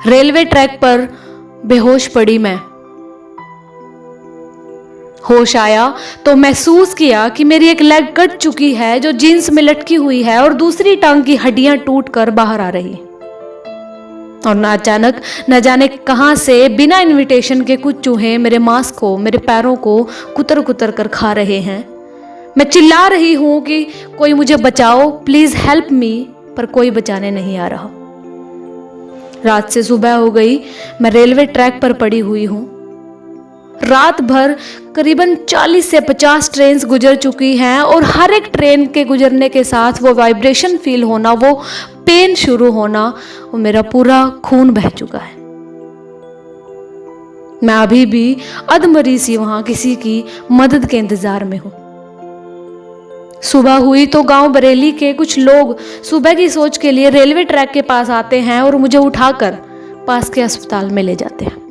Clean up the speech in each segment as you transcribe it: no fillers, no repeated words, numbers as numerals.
Railway track पर बेहोश पड़ी मैं। होश आया तो महसूस किया कि मेरी एक लेग कट चुकी है जो जींस में लटकी हुई है और दूसरी टांग की हड्डियां टूटकर बाहर आ रही। और ना अचानक न जाने कहां से बिना इनविटेशन के कुछ चूहे मेरे मांस को, मेरे पैरों को कुतर कुतर कर खा रहे हैं। मैं चिल्ला रही हूं कि कोई मुझे बचाओ, प्लीज हेल्प मी, पर कोई बचाने नहीं आ रहा। रात से सुबह हो गई, मैं रेलवे ट्रैक पर पड़ी हुई हूं। रात भर करीबन 40 से 50 ट्रेन गुजर चुकी हैं और हर एक ट्रेन के गुजरने के साथ वो वाइब्रेशन फील होना, वो पेन शुरू होना, वो मेरा पूरा खून बह चुका है। मैं अभी भी अधमरी सी वहां किसी की मदद के इंतजार में हूं। सुबह हुई तो गांव बरेली के कुछ लोग सुबह की सोच के लिए रेलवे ट्रैक के पास आते हैं और मुझे उठाकर पास के अस्पताल में ले जाते हैं।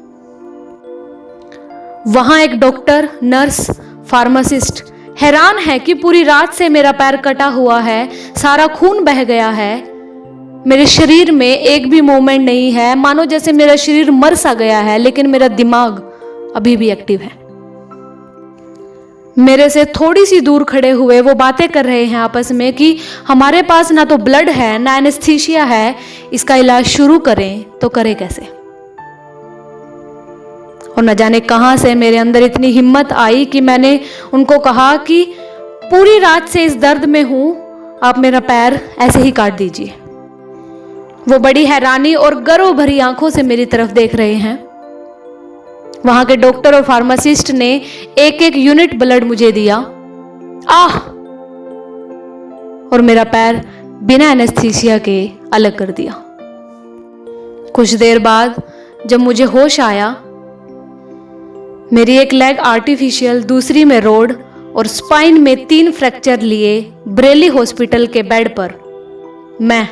वहां एक डॉक्टर, नर्स, फार्मासिस्ट हैरान है कि पूरी रात से मेरा पैर कटा हुआ है, सारा खून बह गया है, मेरे शरीर में एक भी मूवमेंट नहीं है, मानो जैसे मेरा शरीर मर सा गया है, लेकिन मेरा दिमाग अभी भी एक्टिव है। मेरे से थोड़ी सी दूर खड़े हुए वो बातें कर रहे हैं आपस में कि हमारे पास ना तो ब्लड है ना एनेस्थीसिया है, इसका इलाज शुरू करें तो करें कैसे। और न जाने कहां से मेरे अंदर इतनी हिम्मत आई कि मैंने उनको कहा कि पूरी रात से इस दर्द में हूं, आप मेरा पैर ऐसे ही काट दीजिए। वो बड़ी हैरानी और गर्व भरी आंखों से मेरी तरफ देख रहे हैं। वहां के डॉक्टर और फार्मासिस्ट ने एक एक यूनिट ब्लड मुझे दिया। आह! और मेरा पैर बिना एनेस्थीसिया के अलग कर दिया। कुछ देर बाद जब मुझे होश आया, मेरी एक लेग आर्टिफिशियल, दूसरी में रोड और स्पाइन में 3 फ्रैक्चर लिए बरेली हॉस्पिटल के बेड पर मैं,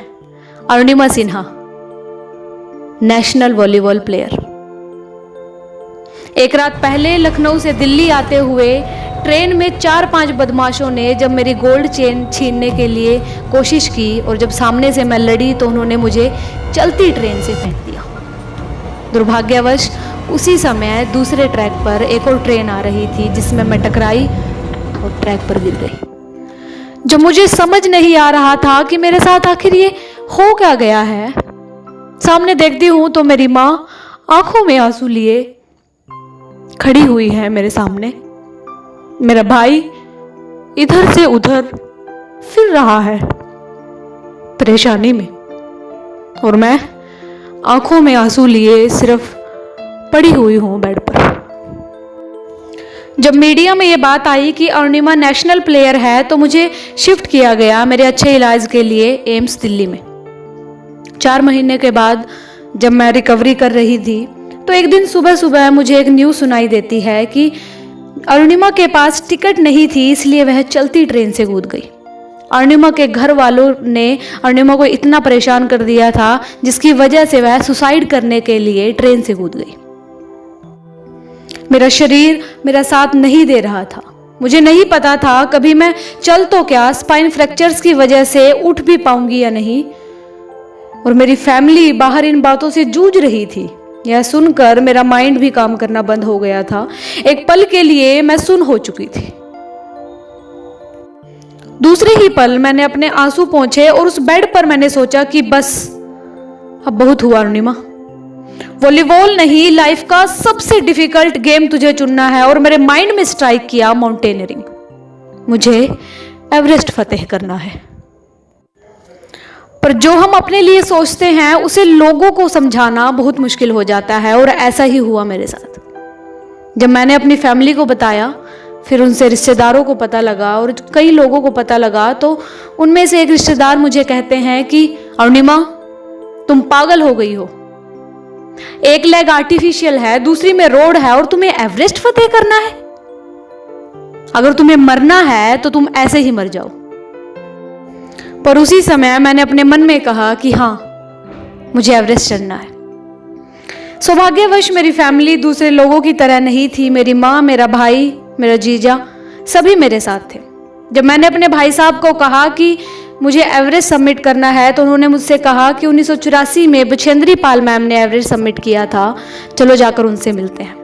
Arunima Sinha, national volleyball player. एक रात पहले लखनऊ से दिल्ली आते हुए ट्रेन में 4-5 बदमाशों ने जब मेरी गोल्ड चेन छीनने के लिए कोशिश की और जब सामने से मैं लड़ी तो उन्होंने मुझे चलती ट्रेन से फेंक दिया। दुर्भाग्यवश उसी समय दूसरे ट्रैक पर एक और ट्रेन आ रही थी जिसमें मैं टकराई और ट्रैक पर गिर गई। जब मुझे समझ नहीं आ रहा था कि मेरे साथ आखिर ये हो क्या गया है, सामने देखती हूं तो मेरी माँ आंखों में आंसू लिए खड़ी हुई है मेरे सामने। मेरा भाई इधर से उधर फिर रहा है परेशानी में, और मैं आंखों में आंसू लिए सिर्फ पड़ी हुई हूं बेड पर। जब मीडिया में ये बात आई कि अरुणिमा नेशनल प्लेयर है तो मुझे शिफ्ट किया गया मेरे अच्छे इलाज के लिए एम्स दिल्ली में। 4 महीने के बाद जब मैं रिकवरी कर रही थी तो एक दिन सुबह सुबह मुझे एक न्यूज़ सुनाई देती है कि अरुणिमा के पास टिकट नहीं थी, इसलिए वह चलती ट्रेन से कूद गई। अरुणिमा के घर वालों ने अरुणिमा को इतना परेशान कर दिया था जिसकी वजह से वह सुसाइड करने के लिए ट्रेन से कूद गई। मेरा शरीर मेरा साथ नहीं दे रहा था। मुझे नहीं पता था कभी मैं चल तो क्या, स्पाइन फ्रैक्चर्स की वजह से उठ भी पाऊंगी या नहीं। और मेरी फैमिली बाहर इन बातों से जूझ रही थी। यह सुनकर मेरा माइंड भी काम करना बंद हो गया था। एक पल के लिए मैं सुन्न हो चुकी थी। दूसरे ही पल मैंने अपने आंसू पोंछे और उस बेड पर मैंने सोचा कि बस अब बहुत हुआ अरुणिमा, वॉलीबॉल नहीं, लाइफ का सबसे डिफिकल्ट गेम तुझे चुनना है। और मेरे माइंड में स्ट्राइक किया माउंटेनियरिंग। मुझे एवरेस्ट फतेह करना है। पर जो हम अपने लिए सोचते हैं उसे लोगों को समझाना बहुत मुश्किल हो जाता है, और ऐसा ही हुआ मेरे साथ। जब मैंने अपनी फैमिली को बताया, फिर उनसे रिश्तेदारों को पता लगा और कई लोगों को पता लगा, तो उनमें से एक रिश्तेदार मुझे कहते हैं कि अरुणिमा तुम पागल हो गई हो, एक लेग आर्टिफिशियल है, दूसरी में रोड है, और तुम्हें एवरेस्ट फतेह करना है। अगर तुम्हें मरना है तो तुम ऐसे ही मर जाओ। पर उसी समय मैंने अपने मन में कहा कि हाँ, मुझे एवरेस्ट चढ़ना है। सौभाग्यवश मेरी फैमिली दूसरे लोगों की तरह नहीं थी। मेरी माँ, मेरा भाई, मेरा जीजा सभी मेरे साथ थे। जब मैंने अपने भाई साहब को कहा कि मुझे एवरेस्ट सबमिट करना है तो उन्होंने मुझसे कहा कि 1984 में बछेंद्री पाल मैम ने एवरेस्ट सबमिट किया था, चलो जाकर उनसे मिलते हैं।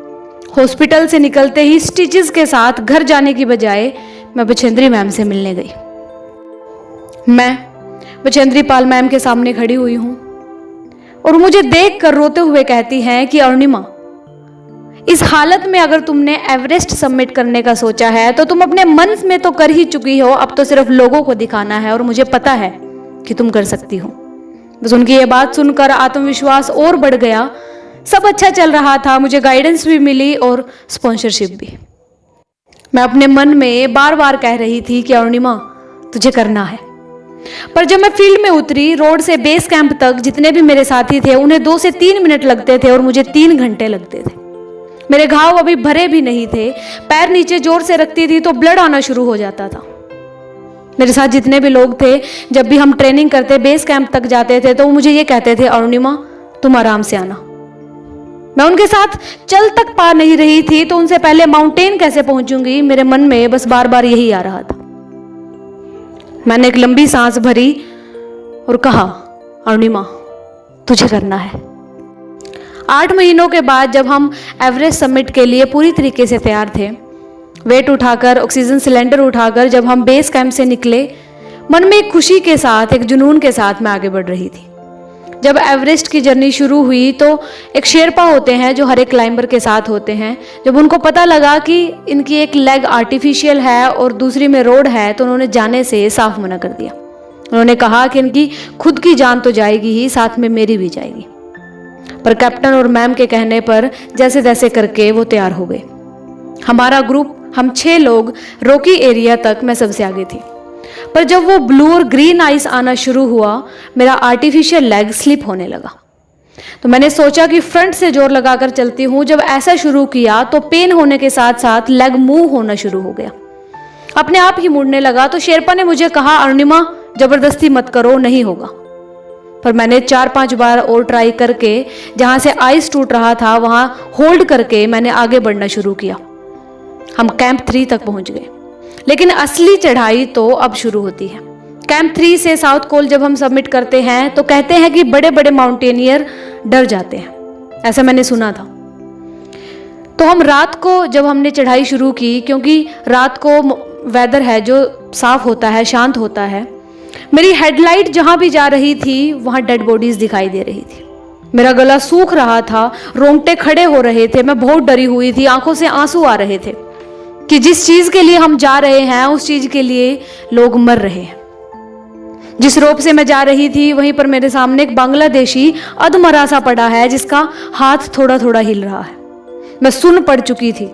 हॉस्पिटल से निकलते ही स्टिचेस के साथ घर जाने की बजाय मैं बछेंद्री मैम से मिलने गई। मैं बछेंद्री पाल मैम के सामने खड़ी हुई हूं और मुझे देखकर रोते हुए कहती हैं कि अरुणिमा, इस हालत में अगर तुमने एवरेस्ट सबमिट करने का सोचा है तो तुम अपने मन में तो कर ही चुकी हो, अब तो सिर्फ लोगों को दिखाना है और मुझे पता है कि तुम कर सकती हो। बस उनकी ये बात सुनकर आत्मविश्वास और बढ़ गया। सब अच्छा चल रहा था, मुझे गाइडेंस भी मिली और स्पॉन्सरशिप भी। मैं अपने मन में बार बार कह रही थी कि अरुणिमा तुझे करना है। पर जब मैं फील्ड में उतरी, रोड से बेस कैंप तक जितने भी मेरे साथी थे उन्हें 2 से 3 मिनट लगते थे और मुझे 3 घंटे लगते थे। मेरे घाव अभी भरे भी नहीं थे, पैर नीचे जोर से रखती थी तो ब्लड आना शुरू हो जाता था। मेरे साथ जितने भी लोग थे, जब भी हम ट्रेनिंग करते बेस कैंप तक जाते थे तो वो मुझे ये कहते थे, अरुणिमा तुम आराम से आना। मैं उनके साथ चल तक पा नहीं रही थी तो उनसे पहले माउंटेन कैसे पहुंचूंगी, मेरे मन में बस बार बार यही आ रहा था। मैंने एक लंबी सांस भरी और कहा, अरुणिमा तुझे करना है। 8 महीनों के बाद जब हम एवरेस्ट समिट के लिए पूरी तरीके से तैयार थे, वेट उठाकर, ऑक्सीजन सिलेंडर उठाकर जब हम बेस कैंप से निकले, मन में एक खुशी के साथ, एक जुनून के साथ मैं आगे बढ़ रही थी। जब एवरेस्ट की जर्नी शुरू हुई तो एक शेरपा होते हैं जो हर एक क्लाइंबर के साथ होते हैं। जब उनको पता लगा कि इनकी एक लेग आर्टिफिशियल है और दूसरी में रोड है तो उन्होंने जाने से साफ मना कर दिया। उन्होंने कहा कि इनकी खुद की जान तो जाएगी ही, साथ में मेरी भी जाएगी। पर कैप्टन और मैम के कहने पर जैसे तैसे करके वो तैयार हो गए। हमारा ग्रुप, हम 6 लोग रॉकी एरिया तक, मैं सबसे आगे थी। पर जब वो ब्लू और ग्रीन आइस आना शुरू हुआ, मेरा आर्टिफिशियल लेग स्लिप होने लगा। तो मैंने सोचा कि फ्रंट से जोर लगाकर चलती हूँ। जब ऐसा शुरू किया तो पेन होने के साथ साथ लेग मूव होना शुरू हो गया, अपने आप ही मुड़ने लगा। तो शेरपा ने मुझे कहा, अरुणिमा जबरदस्ती मत करो, नहीं होगा। पर मैंने 4-5 बार और ट्राई करके जहाँ से आइस टूट रहा था वहाँ होल्ड करके मैंने आगे बढ़ना शुरू किया। हम कैंप 3 तक पहुँच गए, लेकिन असली चढ़ाई तो अब शुरू होती है। कैंप 3 से साउथ कोल जब हम सबमिट करते हैं तो कहते हैं कि बड़े बड़े माउंटेनियर डर जाते हैं, ऐसा मैंने सुना था। तो हम रात को जब हमने चढ़ाई शुरू की, क्योंकि रात को वेदर है जो साफ होता है, शांत होता है, मेरी हेडलाइट जहां भी जा रही थी वहां डेड बॉडीज दिखाई दे रही थी। मेरा गला सूख रहा था, रोंगटे खड़े हो रहे थे, मैं बहुत डरी हुई थी, आंखों से आंसू आ रहे थे कि जिस चीज के लिए हम जा रहे हैं उस चीज के लिए लोग मर रहे हैं। जिस रोप से मैं जा रही थी वहीं पर मेरे सामने एक बांग्लादेशी अधमरा सा पड़ा है जिसका हाथ थोड़ा थोड़ा हिल रहा है। मैं सुन्न पड़ चुकी थी,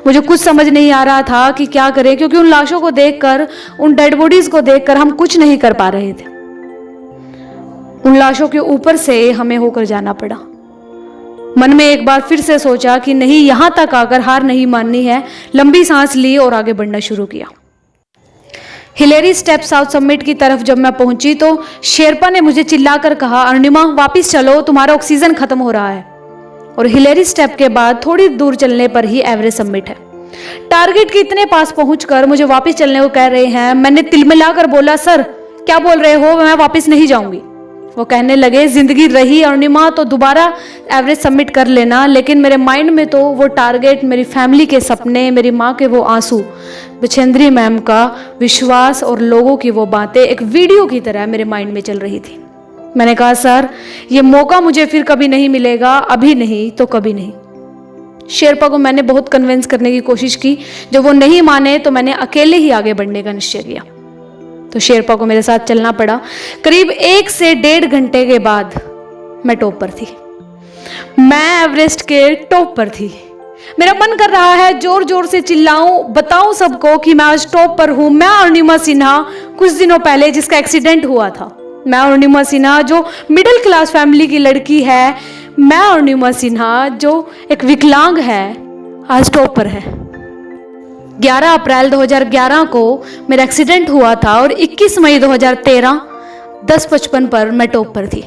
मुझे कुछ समझ नहीं आ रहा था कि क्या करें, क्योंकि उन लाशों को देखकर, उन डेड बॉडीज को देखकर हम कुछ नहीं कर पा रहे थे। उन लाशों के ऊपर से हमें होकर जाना पड़ा। मन में एक बार फिर से सोचा कि नहीं, यहां तक आकर हार नहीं माननी है। लंबी सांस ली और आगे बढ़ना शुरू किया। हिलेरी स्टेप साउथ समिट की तरफ जब मैं पहुंची तो शेरपा ने मुझे चिल्लाकर कहा, अरुणिमा वापिस चलो, तुम्हारा ऑक्सीजन खत्म हो रहा है। और हिलेरी स्टेप के बाद थोड़ी दूर चलने पर ही एवरेस्ट समिट है। टारगेट के इतने पास पहुंचकर मुझे वापस चलने को कह रहे हैं। मैंने तिलमिलाकर बोला, सर क्या बोल रहे हो, मैं वापस नहीं जाऊंगी। वो कहने लगे, जिंदगी रही अरुणिमा तो दोबारा एवरेस्ट सबमिट कर लेना। लेकिन मेरे माइंड में तो वो टारगेट, मेरी फैमिली के सपने, मेरी माँ के वो आंसू, बछेंद्री मैम का विश्वास और लोगों की वो बातें एक वीडियो की तरह मेरे माइंड में चल रही थी। मैंने कहा, सर ये मौका मुझे फिर कभी नहीं मिलेगा, अभी नहीं तो कभी नहीं। शेरपा को मैंने बहुत कन्विंस करने की कोशिश की। जब वो नहीं माने तो मैंने अकेले ही आगे बढ़ने का निश्चय किया। तो शेरपा को मेरे साथ चलना पड़ा। करीब 1 से 1.5 घंटे के बाद मैं टॉप पर थी। मैं एवरेस्ट के टॉप पर थी। मेरा मन कर रहा है जोर जोर से चिल्लाऊं, बताऊं सबको कि मैं आज टॉप पर हूं। मैं अरुणिमा सिन्हा, कुछ दिनों पहले जिसका एक्सीडेंट हुआ था। मैं अरुणिमा सिन्हा जो मिडिल क्लास फैमिली की लड़की है। मैं अरुणिमा सिन्हा जो एक विकलांग है, आज टॉप पर है। 11 अप्रैल 2011 को मेरा एक्सीडेंट हुआ था और 21 मई 2013 10:55 पर मैं टॉप पर थी।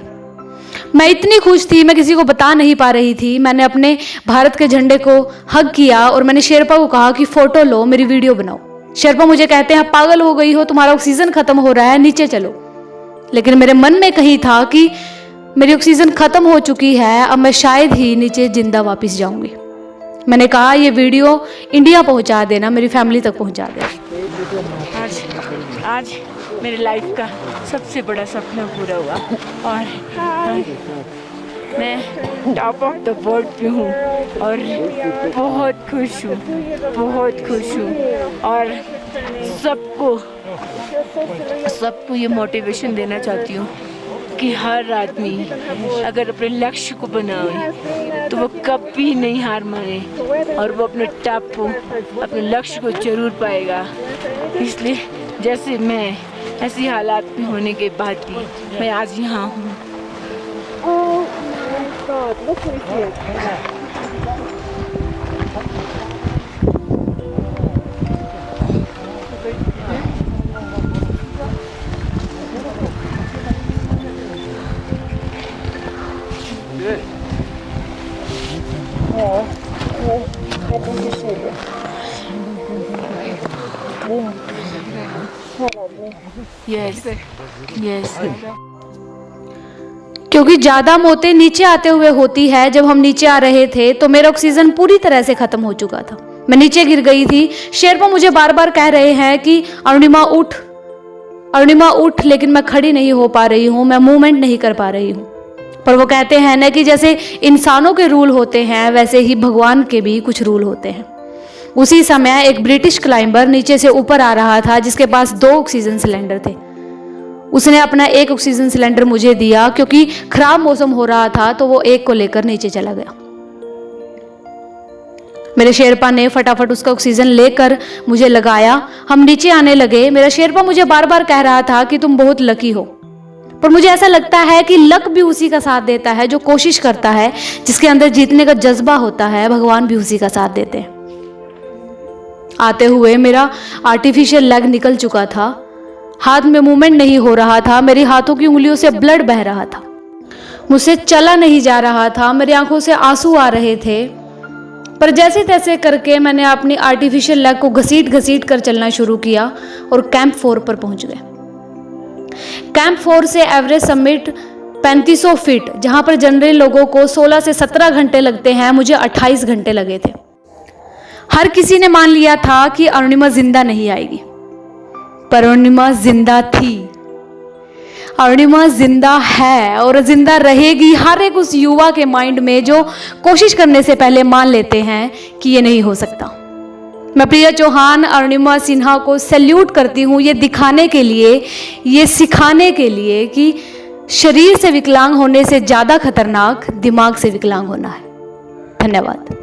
मैं इतनी खुश थी, मैं किसी को बता नहीं पा रही थी। मैंने अपने भारत के झंडे को हग किया और मैंने शेरपा को कहा कि फोटो लो, मेरी वीडियो बनाओ। शेरपा मुझे कहते हैं पागल हो गई हो, तुम्हारा ऑक्सीजन खत्म हो रहा है, नीचे चलो। लेकिन मेरे मन में कहीं था कि मेरी ऑक्सीजन खत्म हो चुकी है, अब मैं शायद ही नीचे जिंदा वापस जाऊंगी। मैंने कहा ये वीडियो इंडिया पहुंचा देना, मेरी फैमिली तक पहुंचा देना। आज मेरे लाइफ का सबसे बड़ा सपना पूरा हुआ और मैं टॉप ऑफ द वर्ल्ड पे हूँ और बहुत खुश हूँ, बहुत खुश हूँ। और सबको ये मोटिवेशन देना चाहती हूँ कि हर आदमी अगर अपने लक्ष्य को बनाए तो वो कभी नहीं हार माने और वो अपने टॉप को, अपने लक्ष्य को जरूर पाएगा। इसलिए जैसे मैं ऐसी हालात में होने के बाद भी मैं आज यहाँ हूँ। Yes. क्योंकि ज्यादा मौतें नीचे आते हुए होती है। जब हम नीचे आ रहे थे तो मेरा ऑक्सीजन पूरी तरह से खत्म हो चुका था, मैं नीचे गिर गई थी। शेरपा मुझे बार बार कह रहे हैं कि अरुणिमा उठ, अरुणिमा उठ, लेकिन मैं खड़ी नहीं हो पा रही हूँ, मैं मूवमेंट नहीं कर पा रही हूँ। पर वो कहते हैं ना कि जैसे इंसानों के रूल होते हैं वैसे ही भगवान के भी कुछ रूल होते हैं। उसी समय एक ब्रिटिश क्लाइंबर नीचे से ऊपर आ रहा था जिसके पास 2 ऑक्सीजन सिलेंडर थे। उसने अपना एक ऑक्सीजन सिलेंडर मुझे दिया क्योंकि खराब मौसम हो रहा था, तो वो एक को लेकर नीचे चला गया। मेरे शेरपा ने फटाफट उसका ऑक्सीजन लेकर मुझे लगाया। हम नीचे आने लगे। मेरा शेरपा मुझे बार बार कह रहा था कि तुम बहुत लकी हो, पर मुझे ऐसा लगता है कि लक भी उसी का साथ देता है जो कोशिश करता है, जिसके अंदर जीतने का जज्बा होता है। भगवान भी उसी का साथ देते हैं। आते हुए मेरा आर्टिफिशियल लेग निकल चुका था, हाथ में मूवमेंट नहीं हो रहा था, मेरी हाथों की उंगलियों से ब्लड बह रहा था, मुझसे चला नहीं जा रहा था, मेरी आंखों से आंसू आ रहे थे। पर जैसे तैसे करके मैंने अपनी आर्टिफिशियल लेग को घसीट घसीट कर चलना शुरू किया और कैंप 4 पर पहुंच गए। कैंप 4 से एवरेस्ट समिट 3500 फीट, जहां पर जनरल लोगों को 16 से 17 घंटे लगते हैं, मुझे 28 घंटे लगे थे। हर किसी ने मान लिया था कि अरुणिमा जिंदा नहीं आएगी, पर अरुणिमा जिंदा थी। अरुणिमा जिंदा है और जिंदा रहेगी हर एक उस युवा के माइंड में जो कोशिश करने से पहले मान लेते हैं कि ये नहीं हो सकता। मैं प्रिया चौहान अरुणिमा सिन्हा को सैल्यूट करती हूँ, ये दिखाने के लिए, ये सिखाने के लिए कि शरीर से विकलांग होने से ज़्यादा खतरनाक दिमाग से विकलांग होना है। धन्यवाद।